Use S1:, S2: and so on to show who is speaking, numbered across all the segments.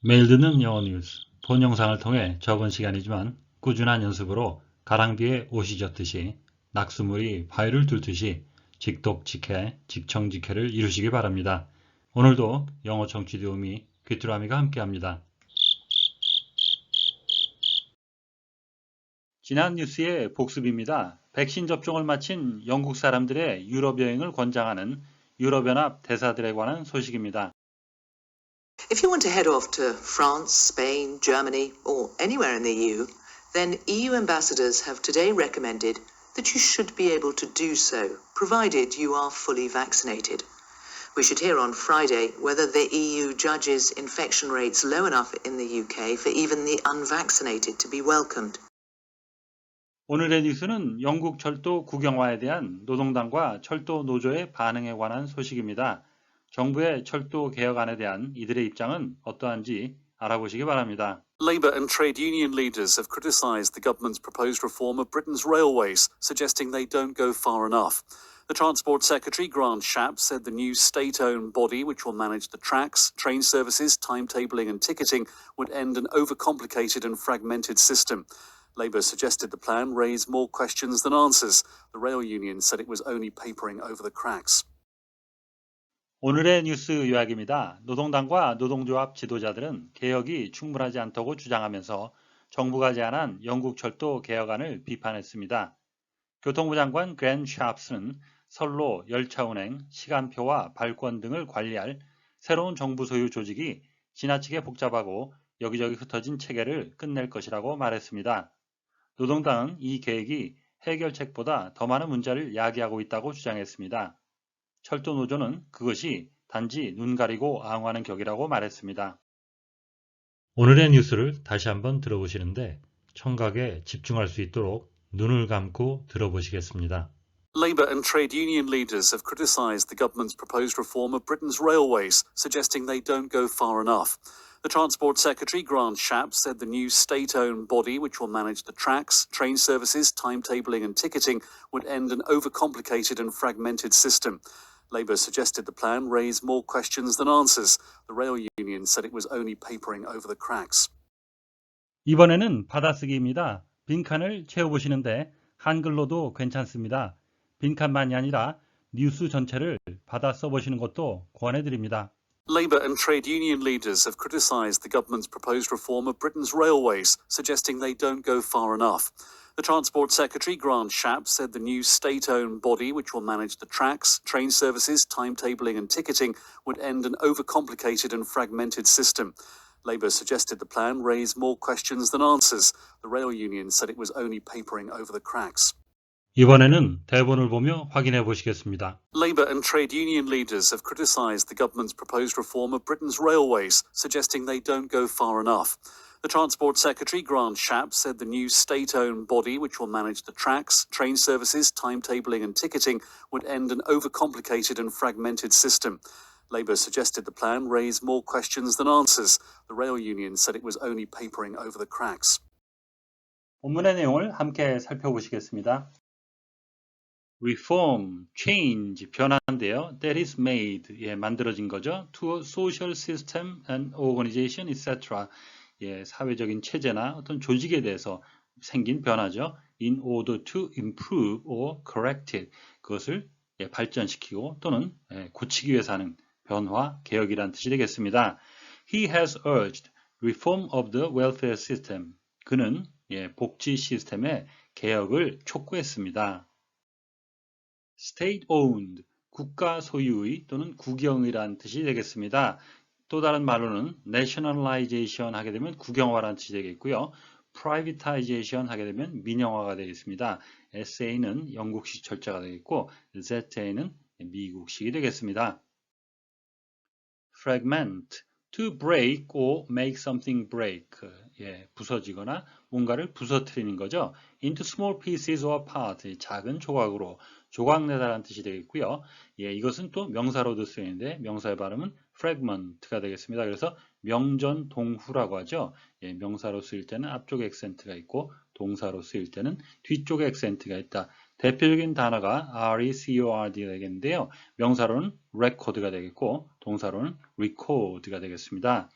S1: 매일 듣는 영어 뉴스, 본 영상을 통해 적은 시간이지만 꾸준한 연습으로 가랑비에 옷이 젖듯이 낙수물이 바위를 뚫듯이 직독직해, 직청직해를 이루시기 바랍니다. 오늘도 영어 청취 도우미 귀뚜라미가 함께합니다. 지난 뉴스의 복습입니다. 백신 접종을 마친 영국 사람들의 유럽 여행을 권장하는 유럽연합 대사들에 관한 소식입니다.
S2: If you want to head off to France, Spain, Germany, or anywhere in the EU, then EU ambassadors have today recommended that you should be able to do so, provided you are fully vaccinated. We should hear on Friday whether the EU judges infection rates low enough in the UK for even the unvaccinated to be welcomed.
S1: 오늘의 뉴스는 영국 철도 국영화에 대한 노동당과 철도 노조의 반응에 관한 소식입니다. 정부의 철도 개혁안에 대한 이들의 입장은 어떠한지 알아보시기 바랍니다.
S3: Labour and trade union leaders have criticised the government's proposed reform of Britain's railways, suggesting they don't go far enough. The Transport Secretary, Grant Shapps, said the new state-owned body, which will manage the tracks, train services, timetabling and ticketing, would end an overcomplicated and fragmented system. Labour suggested the plan raised more questions than answers. The rail union said it was only papering over the cracks.
S1: 오늘의 뉴스 요약입니다. 노동당과 노동조합 지도자들은 개혁이 충분하지 않다고 주장하면서 정부가 제안한 영국 철도 개혁안을 비판했습니다. 교통부 장관 그랜 샤프스는 선로, 열차 운행, 시간표와 발권 등을 관리할 새로운 정부 소유 조직이 지나치게 복잡하고 여기저기 흩어진 체계를 끝낼 것이라고 말했습니다. 노동당은 이 계획이 해결책보다 더 많은 문제를 야기하고 있다고 주장했습니다. 철도 노조는 그것이 단지 눈 가리고 앙호하는 격이라고 말했습니다. 오늘의 뉴스를 다시 한번 들어보시는데 청각에 집중할 수 있도록 눈을 감고 들어보시겠습니다.
S3: Labour and trade union leaders have criticised the government's proposed reform of Britain's railways, suggesting they don't go far enough. The Transport Secretary, Grant Shapps, said the new state-owned body, which will manage the tracks, train services, timetabling and ticketing, would end an overcomplicated and fragmented system. Labour suggested the plan raised more questions than answers. The rail union said it was only papering over the cracks.
S1: 이번에는 받아쓰기입니다. 빈칸을 채워보시는데 한글로도 괜찮습니다. 빈칸만이 아니라 뉴스 전체를 받아 써보시는 것도 권해드립니다.
S3: Labour and trade union leaders have criticised the government's proposed reform of Britain's railways, suggesting they don't go far enough. The Transport Secretary, Grant Shapps, said the new state-owned body, which will manage the tracks, train services, timetabling and ticketing, would end an overcomplicated and fragmented system. Labour suggested the plan raised more questions than answers. The rail union said it was only papering over the cracks.
S1: 이번에는 대본을 보며 확인해 보시겠습니다.
S3: Labour and trade union leaders have criticised the government's proposed reform of Britain's railways, suggesting they don't go far enough. The Transport Secretary, Grant Shapps, said the new state-owned body, which will manage the tracks, train services, timetabling and ticketing, would end an overcomplicated and fragmented system. Labour suggested the plan raised more questions than answers. The rail union said it was only papering over the cracks.
S1: 본문의 내용을 함께 살펴보시겠습니다. reform, change, 변화인데요. that is made, 만들어진 거죠. to a social system and organization, etc. 사회적인 체제나 어떤 조직에 대해서 생긴 변화죠. in order to improve or correct it. 그것을 발전시키고 또는 고치기 위해서 하는 변화, 개혁이라는 뜻이 되겠습니다. He has urged reform of the welfare system. 그는 복지 시스템의 개혁을 촉구했습니다. state-owned, 국가 소유의 또는 국영의라는 뜻이 되겠습니다. 또 다른 말로는 nationalization 하게 되면 국영화라는 뜻이 되겠고요. privatization 하게 되면 민영화가 되겠습니다. SA는 영국식 철자가 되겠고 ZA는 미국식이 되겠습니다. fragment, to break or make something break, 부서지거나 뭔가를 부서뜨리는 거죠. into small pieces or parts, 작은 조각으로 조각내다라는 뜻이 되겠고요. 이것은 또 명사로도 쓰이는데 명사의 발음은 fragment가 되겠습니다. 그래서 명전동후라고 하죠. 명사로 쓰일 때는 앞쪽에 액센트가 있고 동사로 쓰일 때는 뒤쪽에 액센트가 있다. 대표적인 단어가 record가 되겠는데요. 명사로는 record가 되겠고 동사로는 record가 되겠습니다.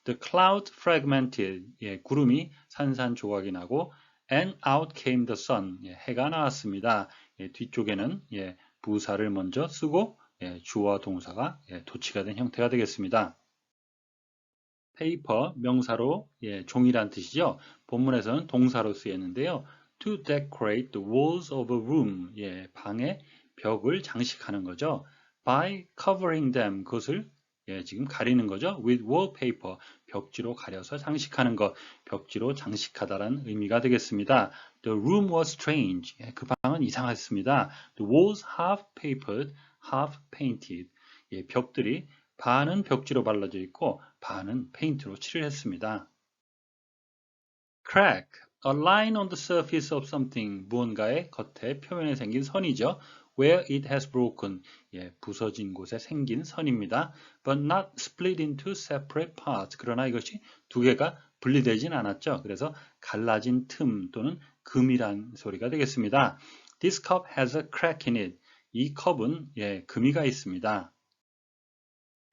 S1: The cloud fragmented. 예, 구름이 산산조각이 나고 and out came the sun. 예, 해가 나왔습니다. 예, 뒤쪽에는 예, 부사를 먼저 쓰고 예, 주어와 동사가 예, 도치가 된 형태가 되겠습니다. paper 명사로 예, 종이란 뜻이죠. 본문에서는 동사로 쓰였는데요. To decorate the walls of a room. 예, 방의 벽을 장식하는 거죠. By covering them. 그것을 예, 지금 가리는 거죠. With wallpaper. 벽지로 가려서 장식하는 것. 벽지로 장식하다라는 의미가 되겠습니다. The room was strange. 예, 그 방은 이상했습니다. The walls half papered, half painted. 예, 벽들이 반은 벽지로 발라져 있고 반은 페인트로 칠을 했습니다. Crack, a line on the surface of something, 무언가의 겉에 표면에 생긴 선이죠. Where it has broken, 예, 부서진 곳에 생긴 선입니다. But not split into separate parts. 그러나 이것이 두 개가 분리되진 않았죠. 그래서 갈라진 틈 또는 금이란 소리가 되겠습니다. This cup has a crack in it. 이 컵은 예, 금이가 있습니다.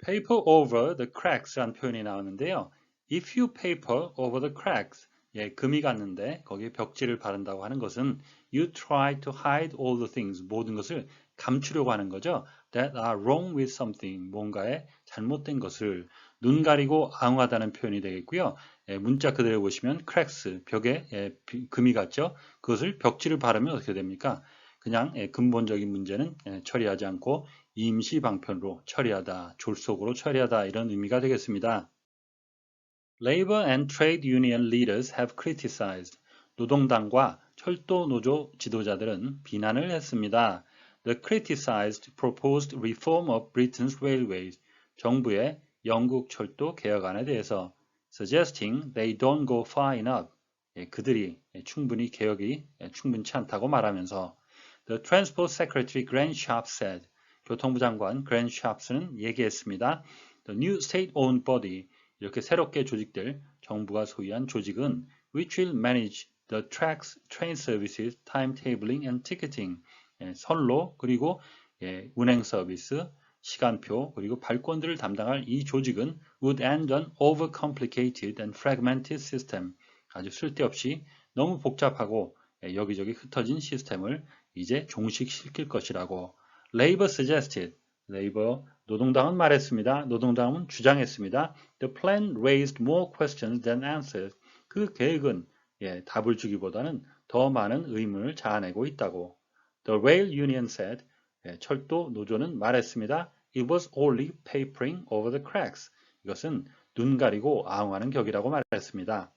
S1: paper over the cracks라는 표현이 나오는데요. If you paper over the cracks, 예, 금이 갔는데 거기에 벽지를 바른다고 하는 것은 you try to hide all the things, 모든 것을 감추려고 하는 거죠. That are wrong with something, 뭔가에 잘못된 것을 눈 가리고 앙하다는 표현이 되겠고요. 예, 문자 그대로 보시면 cracks, 벽에 예, 금이 갔죠. 그것을 벽지를 바르면 어떻게 됩니까? 그냥 예, 근본적인 문제는 예, 처리하지 않고 임시 방편으로 처리하다, 졸속으로 처리하다 이런 의미가 되겠습니다. Labor and trade union leaders have criticized. 노동당과 철도 노조 지도자들은 비난을 했습니다. The criticized proposed reform of Britain's railways. 정부의 영국 철도 개혁안에 대해서 suggesting they don't go far enough. 그들이 충분히 개혁이 충분치 않다고 말하면서 The Transport Secretary Grant Shapps said. 교통부 장관 Grant Shapps는 얘기했습니다. The new state-owned body, 이렇게 새롭게 조직될 정부가 소유한 조직은 which will manage the tracks, train services, timetabling and ticketing, 선로 그리고 운행 서비스, 시간표 그리고 발권들을 담당할 이 조직은 would end an overcomplicated and fragmented system, 아주 쓸데없이 너무 복잡하고 여기저기 흩어진 시스템을 이제 종식시킬 것이라고 Labor suggested. Labor, 노동당은 말했습니다. 노동당은 주장했습니다. The plan raised more questions than answers. 그 계획은 답을 주기보다는 더 많은 의문을 자아내고 있다고. The rail union said. 철도 노조는 말했습니다. It was only papering over the cracks. 이것은 눈 가리고 아웅하는 격이라고 말했습니다.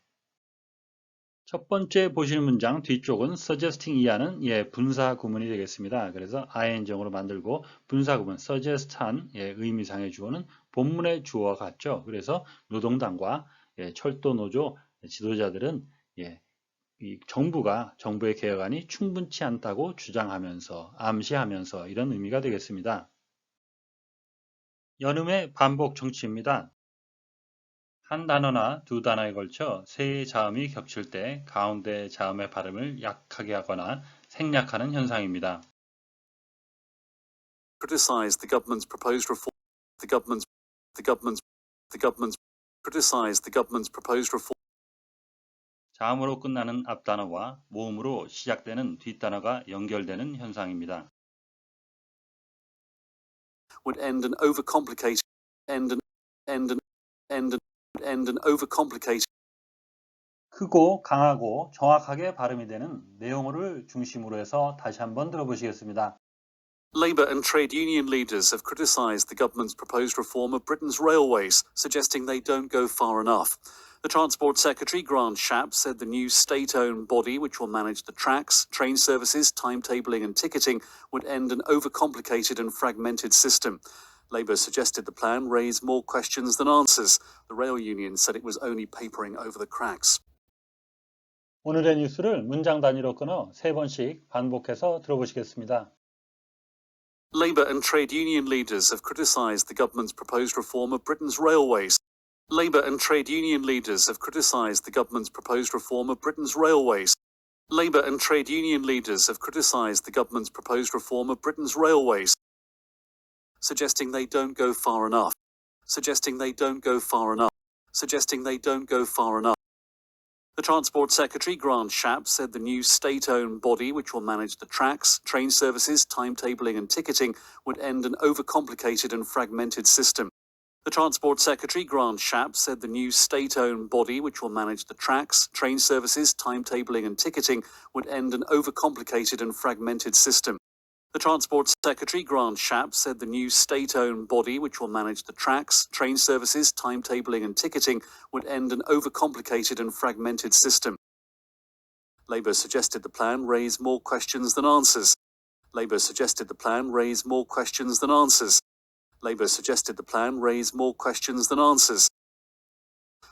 S1: 첫 번째 보시는 문장 뒤쪽은 suggesting 이하는 분사 구문이 되겠습니다. 그래서 ing으로 만들고 분사 구문 suggest한 의미상의 주어는 본문의 주어와 같죠. 그래서 노동당과 철도 노조 지도자들은 이 정부의 개혁안이 충분치 않다고 주장하면서 암시하면서 이런 의미가 되겠습니다. 연음의 반복 정치입니다. 한 단어나 두 단어에 걸쳐 세 자음이 겹칠 때 가운데 자음의 발음을 약하게 하거나 생략하는 현상입니다.
S3: Criticise the government's proposed reform. Criticise the government's proposed reform.
S1: 자음으로 끝나는 앞단어와 모음으로 시작되는 뒷단어가 연결되는 현상입니다.
S3: Would end an overcomplicated
S1: 크고 강하고 정확하게 발음이 되는 내용어를 중심으로 해서 다시 한번 들어보시겠습니다.
S3: Labour and trade union leaders have criticised the government's proposed reform of Britain's railways, suggesting they don't go far enough. The Transport Secretary, Grant Shapps, said the new state-owned body, which will manage the tracks, train services, timetabling and ticketing, would end an overcomplicated and fragmented system. Labour suggested the plan raised more questions than answers. The rail union said it was only papering over the cracks.
S1: 오늘의 뉴스를 문장 단위로 끊어 세 번씩 반복해서 들어보시겠습니다.
S3: Labour and trade union leaders have criticised the government's proposed reform of Britain's railways. Labour and trade union leaders have criticised the government's proposed reform of Britain's railways. Labour and trade union leaders have criticised the government's proposed reform of Britain's railways, suggesting they don't go far enough. Suggesting they don't go far enough. suggesting they don't go far enough. The Transport Secretary, Grant Shapps, said the new state-owned body which will manage the tracks, train services, timetabling and ticketing would end an overcomplicated and fragmented system. The Transport Secretary, Grant Shapps, said the new state-owned body which will manage the tracks, train services, timetabling and ticketing would end an overcomplicated and fragmented system. The Transport Secretary, Grant Shapps, said the new state-owned body which will manage the tracks, train services, timetabling and ticketing would end an overcomplicated and fragmented system. Labour suggested the plan raise more questions than answers. Labour suggested the plan raise more questions than answers. Labour suggested the plan raise more questions than answers.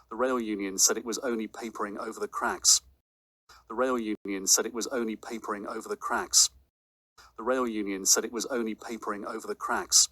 S3: The rail union said it was only papering over the cracks. The rail union said it was only papering over the cracks. The rail union said it was only papering over the cracks.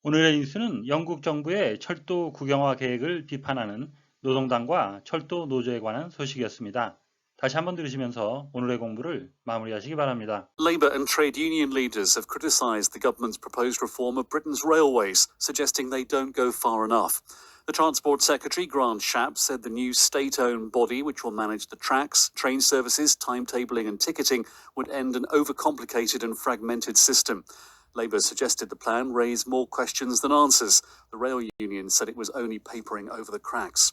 S1: 오늘의 뉴스는 영국 정부의 철도 국영화 계획을 비판하는 노동당과 철도 노조에 관한 소식이었습니다. 다시 한번 들으시면서 오늘의 공부를 마무리하시기 바랍니다.
S3: Labour and trade union leaders have criticised the government's proposed reform of Britain's railways, suggesting they don't go far enough. The Transport Secretary, Grant Shapps, said the new state-owned body which will manage the tracks, train services, timetabling and ticketing would end an overcomplicated and fragmented system. Labour suggested the plan raise more questions than answers. The rail union said it was only papering over the cracks.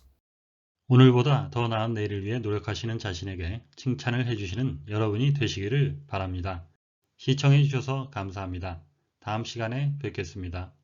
S1: 오늘보다 더 나은 내일을 위해 노력하시는 자신에게 칭찬을 해주시는 여러분이 되시기를 바랍니다. 시청해 주셔서 감사합니다. 다음 시간에 뵙겠습니다.